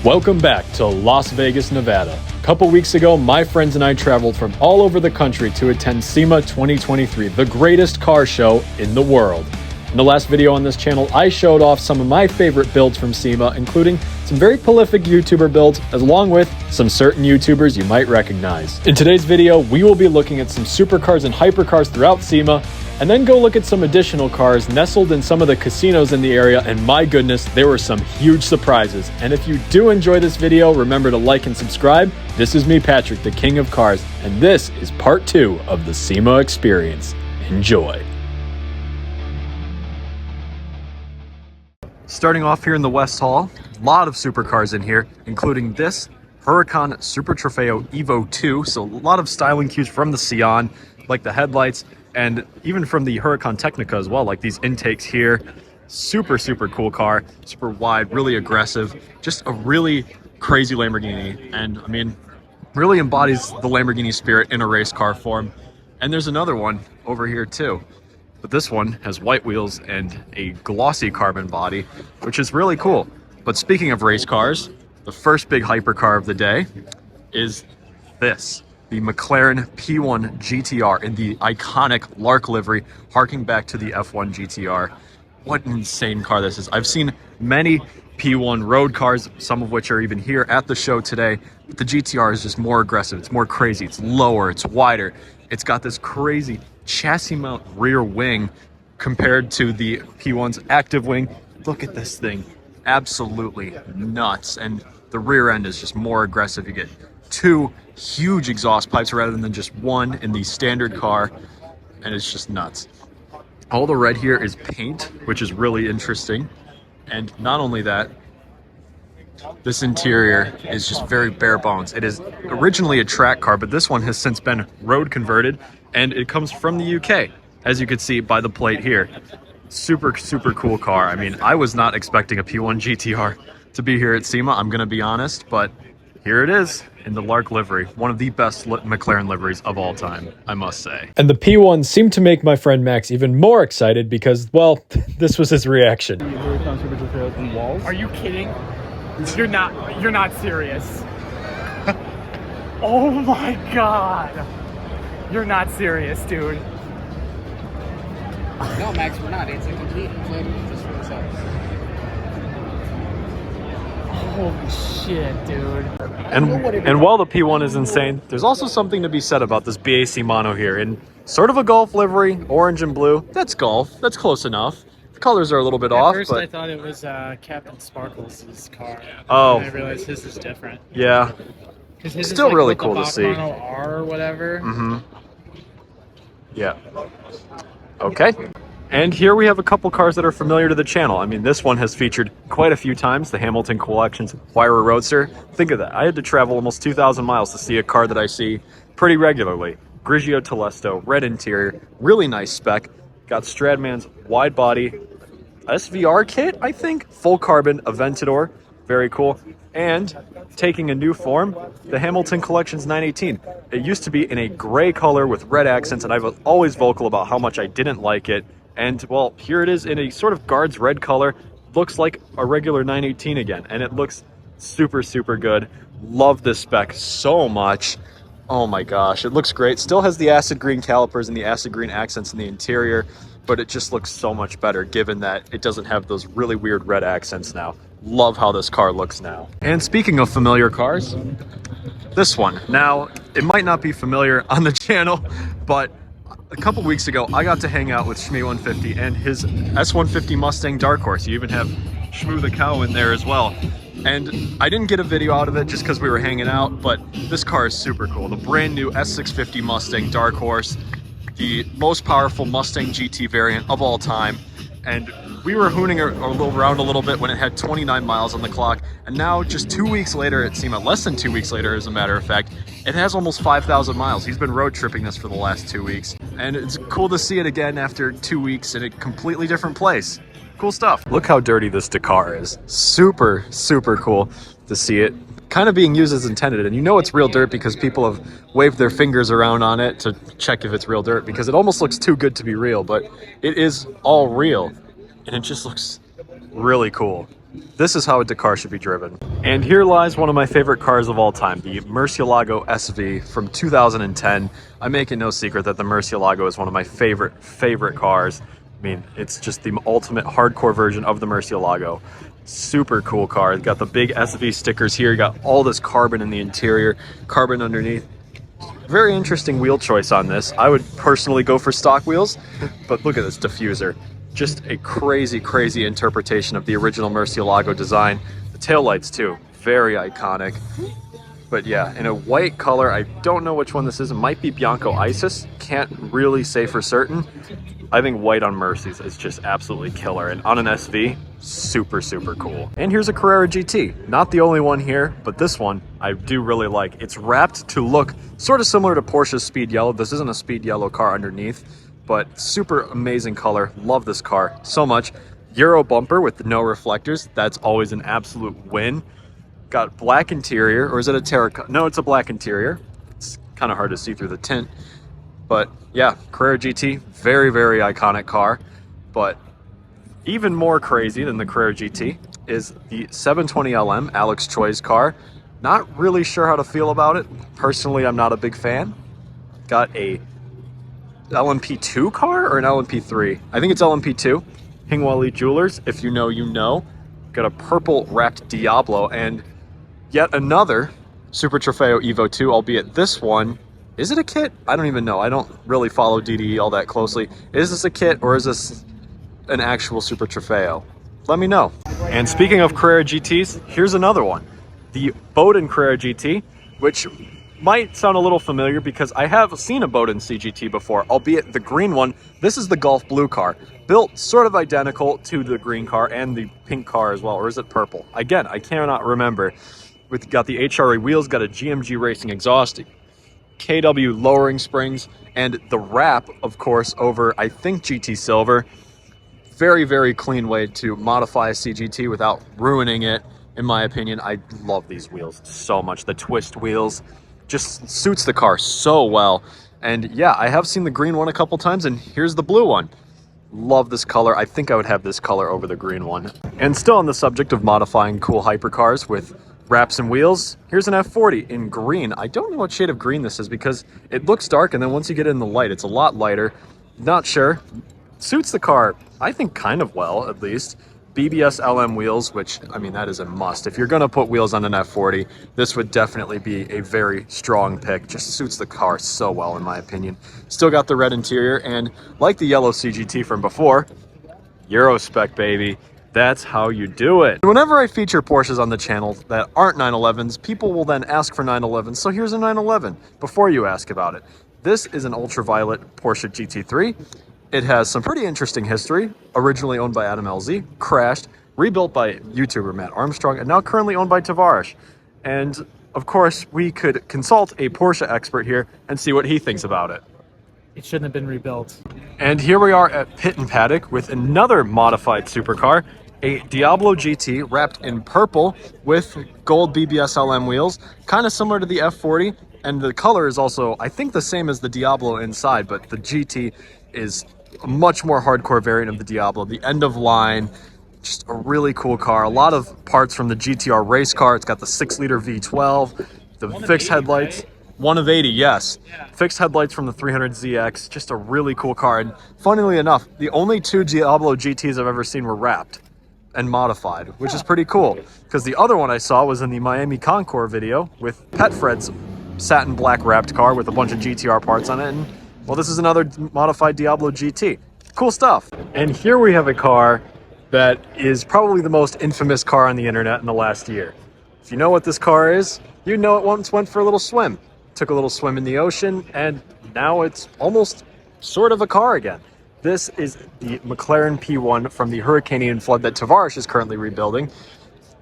Welcome back to Las Vegas, Nevada. A couple weeks ago, my friends and I traveled from all over the country to attend SEMA 2023, the greatest car show in the world. In the last video on this channel, I showed off some of my favorite builds from SEMA, including some very prolific YouTuber builds, along with some certain YouTubers you might recognize. In today's video, we will be looking at some supercars and hypercars throughout SEMA, and then go look at some additional cars nestled in some of the casinos in the area, and my goodness, there were some huge surprises. And if you do enjoy this video, remember to like and subscribe. This is me, Patrick, the King of Cars, and this is part 2 of the SEMA experience. Enjoy. Starting off here in the West Hall, a lot of supercars in here, including this Huracan Super Trofeo Evo 2, so a lot of styling cues from the Sion, like the headlights, and even from the Huracan Technica as well, like these intakes here. Super cool car, super wide, really aggressive, just a really crazy Lamborghini, and I mean, really embodies the Lamborghini spirit in a race car form. And there's another one over here too, but this one has white wheels and a glossy carbon body, which is really cool. But speaking of race cars, the first big hypercar of the day is this, the McLaren P1 GTR in the iconic Lark livery, harking back to the F1 GTR. What an insane car this is. I've seen many P1 road cars, some of which are even here at the show today. But the GTR is just more aggressive, it's more crazy, it's lower, it's wider. It's got this crazy chassis mount rear wing compared to the P1's active wing. Look at this thing, absolutely nuts. And the rear end is just more aggressive. You get two huge exhaust pipes rather than just one in the standard car, and it's just nuts. All the red here is paint, which is really interesting. And not only that, this interior is just very bare bones. It is originally a track car, but this one has since been road converted, and it comes from the UK, as you can see by the plate here. Super cool car. I mean, I was not expecting a P1 GTR to be here at SEMA, I'm gonna be honest, but here it is in the Lark livery, one of the best McLaren liveries of all time, I must say. And the P1 seemed to make my friend Max even more excited because, well, this was his reaction. Are you kidding? You're not serious. Oh my god. You're not serious, dude. No, Max, we're not. It's a complete flip just for the size. Holy shit, dude. And while the P1 is insane, there's also something to be said about this BAC mono here in sort of a Golf livery, orange and blue. That's Golf. That's close enough. The colors are a little bit off. At first, but I thought it was Captain Sparkles' car. Oh. And I realized his is different. Yeah. Because his Still is like really with cool the to see. Volcano R or whatever. Mm-hmm. Yeah. Okay. And here we have a couple cars that are familiar to the channel. I mean, this one has featured quite a few times, the Hamilton Collection's Huayra Roadster. Think of that. I had to travel almost 2,000 miles to see a car that I see pretty regularly. Grigio Telesto, red interior, really nice spec. Got Stradman's wide body SVR kit, I think. Full carbon Aventador, very cool. And taking a new form, the Hamilton Collection's 918. It used to be in a gray color with red accents, and I was always vocal about how much I didn't like it. And, well, here it is in a sort of Guards red color. Looks like a regular 918 again, and it looks super good. Love this spec so much. Oh my gosh, it looks great. Still has the acid green calipers and the acid green accents in the interior, but it just looks so much better given that it doesn't have those really weird red accents now. Love how this car looks now. And speaking of familiar cars, this one. Now, it might not be familiar on the channel, but a couple weeks ago, I got to hang out with Shmee150 and his S150 Mustang Dark Horse. You even have Shmoo the cow in there as well. And I didn't get a video out of it just because we were hanging out, but this car is super cool. The brand new S650 Mustang Dark Horse, the most powerful Mustang GT variant of all time. And we were hooning around a little bit when it had 29 miles on the clock, and now just 2 weeks later at SEMA, less than 2 weeks later as a matter of fact, it has almost 5,000 miles. He's been road tripping this for the last 2 weeks, and it's cool to see it again after 2 weeks in a completely different place. Cool stuff. Look how dirty this Dakar is. Super cool to see it kind of being used as intended, and you know it's real dirt because people have waved their fingers around on it to check if it's real dirt, because it almost looks too good to be real, but it is all real, and it just looks really cool. This is how a Dakar should be driven. And here lies one of my favorite cars of all time, the Murcielago SV from 2010. I make it no secret that the Murcielago is one of my favorite cars. I mean, it's just the ultimate hardcore version of the Murcielago. Super cool car. It's got the big SV stickers here. You got all this carbon in the interior, carbon underneath. Very interesting wheel choice on this. I would personally go for stock wheels, but look at this diffuser. Just a crazy interpretation of the original Murcielago design. The taillights too, very iconic. But yeah, in a white color, I don't know which one this is. It might be Bianco Isis. Can't really say for certain. I think white on Mercies is just absolutely killer. And on an SV, super cool. And here's a Carrera GT. Not the only one here, but this one I do really like. It's wrapped to look sort of similar to Porsche's Speed Yellow. This isn't a Speed Yellow car underneath, but super amazing color. Love this car so much. Euro bumper with no reflectors. That's always an absolute win. Got black interior, or is it a terracotta? No, it's a black interior. It's kind of hard to see through the tint. But yeah, Carrera GT, very iconic car. But even more crazy than the Carrera GT is the 720LM, Alex Choi's car. Not really sure how to feel about it. Personally, I'm not a big fan. Got a LMP2 car or an LMP3? I think it's LMP2. Hingwali Jewelers, if you know, you know. Got a purple wrapped Diablo and yet another Super Trofeo Evo 2, albeit this one, is it a kit? I don't even know. I don't really follow DDE all that closely. Is this a kit or is this an actual Super Trofeo? Let me know. And speaking of Carrera GTs, here's another one. The Bowden Carrera GT, which might sound a little familiar because I have seen a Bowden CGT before, albeit the green one. This is the Gulf Blue car, built sort of identical to the green car and the pink car as well, or is it purple? Again, I cannot remember. We've got the HRA wheels, got a GMG Racing exhaust, KW lowering springs, and the wrap, of course, over, I think, GT Silver. Very clean way to modify a CGT without ruining it, in my opinion. I love these wheels so much. The twist wheels just suits the car so well. And yeah, I have seen the green one a couple times, and here's the blue one. Love this color. I think I would have this color over the green one. And still on the subject of modifying cool hypercars with wraps and wheels, here's an F40 in green. I don't know what shade of green this is because it looks dark, and then once you get in the light, it's a lot lighter. Not sure. Suits the car, I think, kind of well, at least. BBS LM wheels, which, I mean, that is a must. If you're going to put wheels on an F40, this would definitely be a very strong pick. Just suits the car so well, in my opinion. Still got the red interior, and like the yellow CGT from before, Euro spec, baby. That's how you do it. Whenever I feature Porsches on the channel that aren't 911s, people will then ask for 911s. So here's a 911 before you ask about it. This is an ultraviolet Porsche GT3. It has some pretty interesting history. Originally owned by Adam LZ, crashed, rebuilt by YouTuber Matt Armstrong, and now currently owned by Tavares. And of course, we could consult a Porsche expert here and see what he thinks about it. It shouldn't have been rebuilt. And here we are at Pit and Paddock with another modified supercar, a Diablo GT wrapped in purple with gold BBS LM wheels, kind of similar to the F40. And the color is also, I think, the same as the Diablo inside, but the GT is a much more hardcore variant of the Diablo. The end of line, just a really cool car. A lot of parts from the GTR race car. It's got the 6-liter V12, the fixed headlights. Right? One of 80, yes. Yeah. Fixed headlights from the 300ZX. Just a really cool car. And funnily enough, the only 2 Diablo GTs I've ever seen were wrapped and modified, which is pretty cool. Because the other one I saw was in the Miami Concours video with Pet Fred's satin black wrapped car with a bunch of GTR parts on it. And well, this is another modified Diablo GT. Cool stuff. And here we have a car that is probably the most infamous car on the internet in the last year. If you know what this car is, you know it once went for a little swim. Took a little swim in the ocean, and now it's almost sort of a car again. This is the McLaren P1 from the Hurricanean flood that Tavares is currently rebuilding.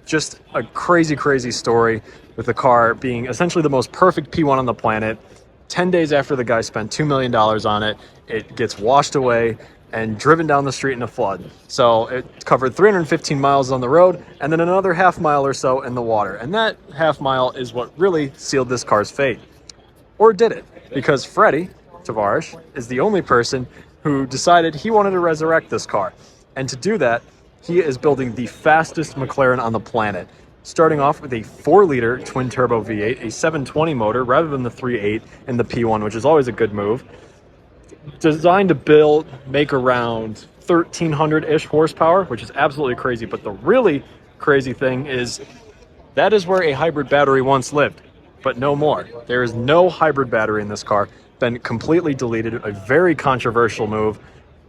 Just a crazy story with the car being essentially the most perfect P1 on the planet. 10 days after the guy spent $2 million on it, it gets washed away and driven down the street in a flood. So it covered 315 miles on the road and then another half mile or so in the water. And that half mile is what really sealed this car's fate. Or did it? Because Freddie Tavares is the only person who decided he wanted to resurrect this car. And to do that, he is building the fastest McLaren on the planet. Starting off with a 4-liter twin-turbo V8, a 720 motor rather than the 3.8 in the P1, which is always a good move. Designed to make around 1,300-ish horsepower, which is absolutely crazy. But the really crazy thing is that is where a hybrid battery once lived, but no more. There is no hybrid battery in this car. Been completely deleted, a very controversial move.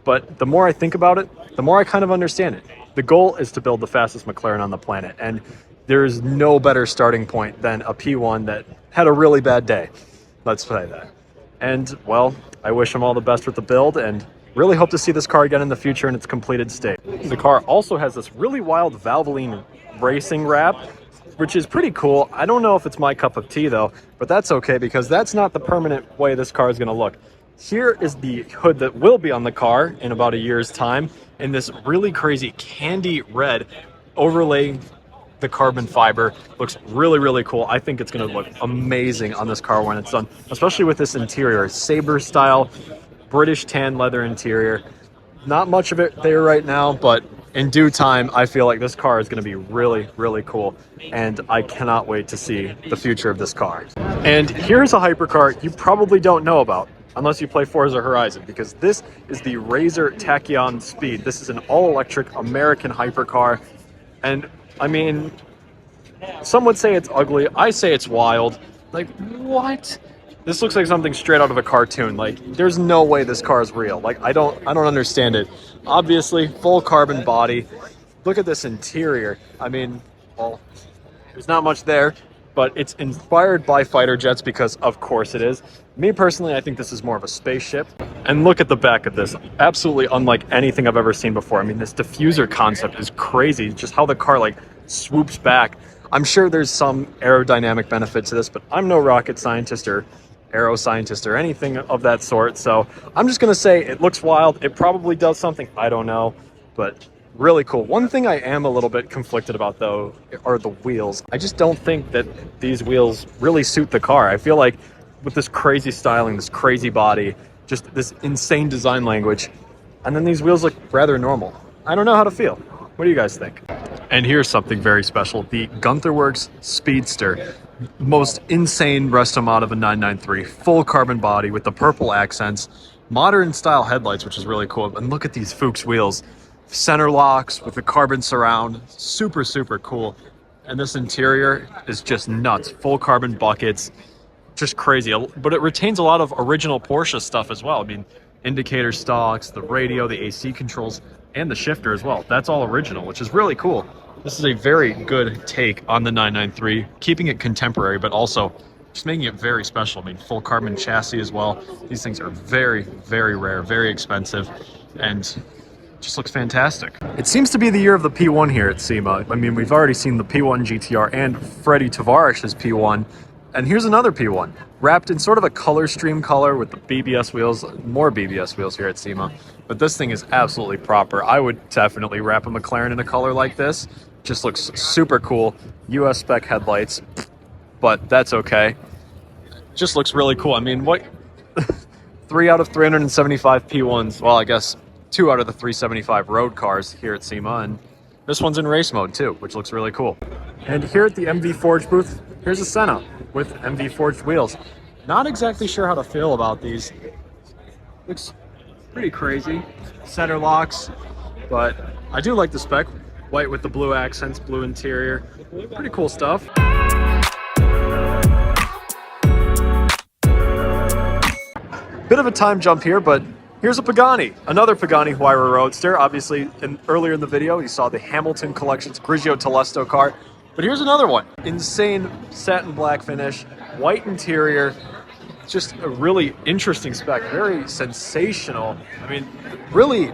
But the more I think about it, the more I kind of understand it. The goal is to build the fastest McLaren on the planet, and there is no better starting point than a P1 that had a really bad day. Let's say that. And, well, I wish him all the best with the build, and really hope to see this car again in the future in its completed state. The car also has this really wild Valvoline racing wrap, which is pretty cool. I don't know if it's my cup of tea, though, but that's okay, because that's not the permanent way this car is going to look. Here is the hood that will be on the car in about a year's time, in this really crazy candy red overlaying the carbon fiber. Looks really, really cool. I think it's going to look amazing on this car when it's done, especially with this interior. Sabre style, British tan leather interior. Not much of it there right now, but in due time, I feel like this car is going to be really, really cool. And I cannot wait to see the future of this car. And here's a hypercar you probably don't know about, unless you play Forza Horizon, because this is the Razor Tachyon Speed. This is an all-electric American hypercar. And I mean, some would say it's ugly. I say it's wild. Like, what? This looks like something straight out of a cartoon. Like, there's no way this car is real. Like, I don't understand it. Obviously, full carbon body. Look at this interior. I mean, well, there's not much there, but it's inspired by fighter jets because, of course, it is. Me personally, I think this is more of a spaceship. And look at the back of this. Absolutely unlike anything I've ever seen before. I mean, this diffuser concept is crazy. Just how the car, like, swoops back. I'm sure there's some aerodynamic benefit to this, but I'm no rocket scientist or aero scientist or anything of that sort. So I'm just going to say it looks wild. It probably does something. I don't know, but really cool. One thing I am a little bit conflicted about, though, are the wheels. I just don't think that these wheels really suit the car. I feel like with this crazy styling, this crazy body, just this insane design language, and then these wheels look rather normal. I don't know how to feel. What do you guys think? And here's something very special. The Gunther Works Speedster. Most insane resto mod of a 993. Full carbon body with the purple accents. Modern style headlights, which is really cool. And look at these Fuchs wheels. Center locks with the carbon surround. Super, super cool. And this interior is just nuts. Full carbon buckets. Just crazy. But it retains a lot of original Porsche stuff as well. I mean, indicator stalks, the radio, the AC controls, and the shifter as well. That's all original, which is really cool. This is a very good take on the 993, keeping it contemporary, but also just making it very special. I mean, full carbon chassis as well. These things are very, very rare, very expensive, and just looks fantastic. It seems to be the year of the P1 here at SEMA. I mean, we've already seen the P1 GTR and Freddie Tavarish's P1, and here's another P1, wrapped in sort of a color stream color with the BBS wheels, more BBS wheels here at SEMA. But this thing is absolutely proper. I would definitely wrap a McLaren in a color like this. Just looks super cool. US spec headlights, but that's okay. Just looks really cool. I mean, what? 3 out of 375 P1s. Well, I guess 2 out of the 375 road cars here at SEMA, and this one's in race mode too, which looks really cool. And here at the MV Forge booth, here's a Senna with MV Forged wheels. Not exactly sure how to feel about these. Looks pretty crazy. Center locks, but I do like the spec. White with the blue accents, blue interior. Pretty cool stuff. Bit of a time jump here, but here's a Pagani. Another Pagani Huayra Roadster. Obviously, earlier in the video, you saw the Hamilton Collection's Grigio Telesto car. But here's another one. Insane satin black finish, white interior. Just a really interesting spec. Very sensational. I mean, really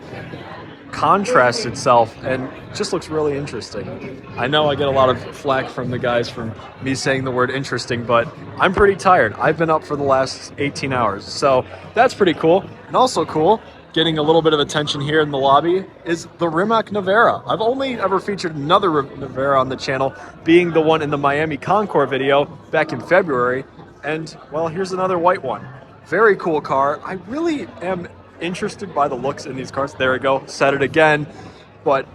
contrasts itself and just looks really interesting. I know I get a lot of flack from the guys from me saying the word interesting, but I'm pretty tired. I've been up for the last 18 hours, so that's pretty cool. And also cool, getting a little bit of attention here in the lobby, is the Rimac Nevera. I've only ever featured another Nevera on the channel, being the one in the Miami Concours video back in February, and well, here's another white one. Very cool car. I really am interested by the looks in these cars. There we go, said it again. But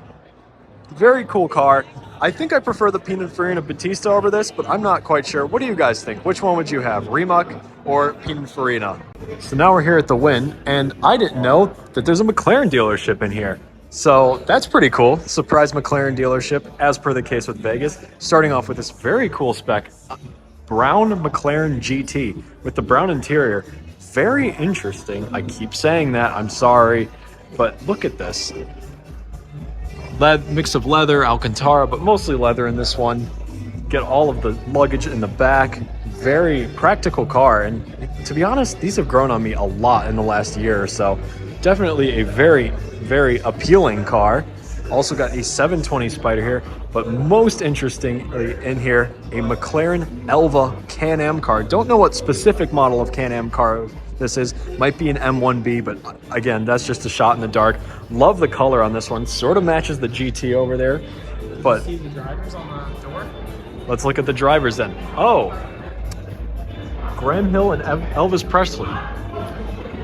Very cool car. I think I prefer the Pininfarina Battista over this, but I'm not quite sure. What do you guys think? Which one would you have, Rimac or Pininfarina? So now we're here at the Wynn, and I didn't know that there's a McLaren dealership in here. So that's pretty cool. Surprise McLaren dealership, as per the case with Vegas. Starting off with this very cool spec, brown McLaren GT with the brown interior. Very interesting. I keep saying that, I'm sorry, but look at this. Mix of leather, Alcantara, but mostly leather in this one. Get all of the luggage in the back. Very practical car, and to be honest, these have grown on me a lot in the last year or so. Definitely a very, very appealing car. Also got a 720 Spider here, but most interestingly in here, a McLaren Elva Can-Am car. Don't know what specific model of Can-Am car this is. Might be an M1B, but again, that's just a shot in the dark. Love the color on this one. Sort of matches the GT over there. But See the drivers on the door? let's look at the drivers then. Oh, Graham Hill and Elvis Presley.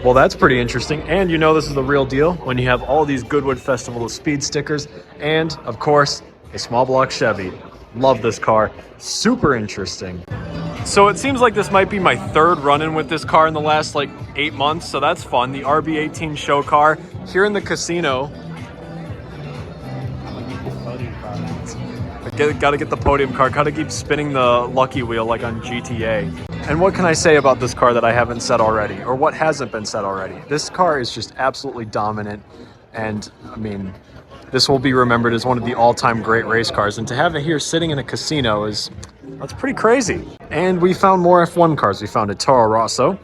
Well, that's pretty interesting. And you know this is the real deal when you have all these Goodwood Festival of Speed stickers and, of course, a small block Chevy. Love this car. Super interesting. So it seems like this might be my third run-in with this car in the last 8 months, so that's fun. The RB18 show car here in the casino. Gotta get the podium car. Gotta keep spinning the lucky wheel like on GTA. And what can I say about this car that I haven't said already, or what hasn't been said already? This car is just absolutely dominant, and I mean, this will be remembered as one of the all-time great race cars, and to have it here sitting in a casino that's pretty crazy. And we found more F1 cars. We found a Toro Rosso,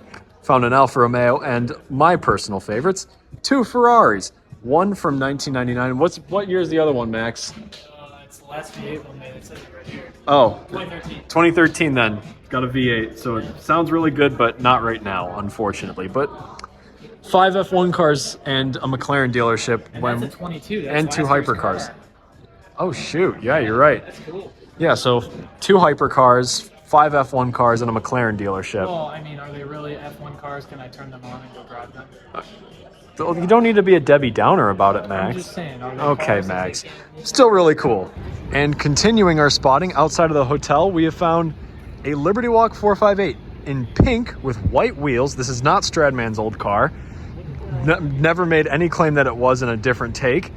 found an Alfa Romeo, and my personal favorites, 2 Ferraris. One from 1999. What year is the other one, Max? It's the last V8 one made. It says it right here. Oh, 2013. 2013 then. Got a V8, so it sounds really good, but not right now, unfortunately. But 5 F1 cars and a McLaren dealership. And that's a 22. That's and 2 last year's hypercars. car. Oh, shoot. Yeah, you're right. That's cool. Yeah, so 2 hypercars, 5 F1 cars, and a McLaren dealership. Well, I mean, are they really F1 cars? Can I turn them on and go drive them? You don't need to be a Debbie Downer about it, I'm Max. just saying. Are they Okay, cars that Max. they can- Still really cool. And continuing our spotting outside of the hotel, we have found a Liberty Walk 458 in pink with white wheels. This is not Stradman's old car. Never made any claim that it was in a different take.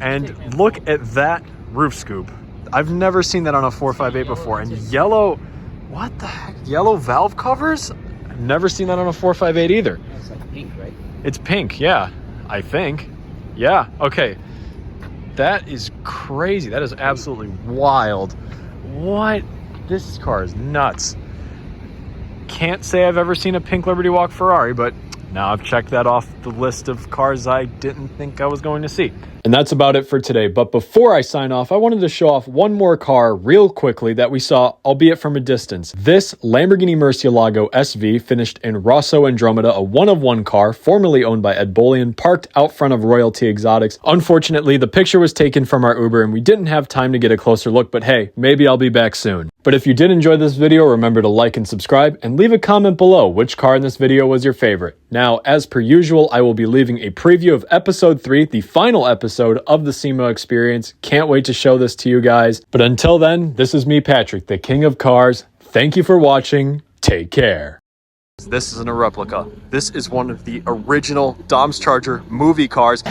And look at that roof scoop. I've never seen that on a 458 before. And yellow, what the heck? Yellow valve covers? I've never seen that on a 458 either. It's like pink, right? It's pink, yeah, I think. Yeah, okay. That is crazy. That is absolutely wild. What? This car is nuts. Can't say I've ever seen a pink Liberty Walk Ferrari, but now I've checked that off the list of cars I didn't think I was going to see. And that's about it for today. But before I sign off, I wanted to show off one more car real quickly that we saw, albeit from a distance. This Lamborghini Murcielago SV, finished in Rosso Andromeda, a one-of-one car, formerly owned by Ed Bolian, parked out front of Royalty Exotics. Unfortunately, the picture was taken from our Uber and we didn't have time to get a closer look, but hey, maybe I'll be back soon. But if you did enjoy this video, remember to like and subscribe, and leave a comment below which car in this video was your favorite. Now, as per usual, I will be leaving a preview of episode 3, the final episode of the SEMA experience. Can't wait to show this to you guys. But until then, this is me, Patrick, the King of Cars. Thank you for watching. Take care. This isn't a replica. This is one of the original Dom's Charger movie cars.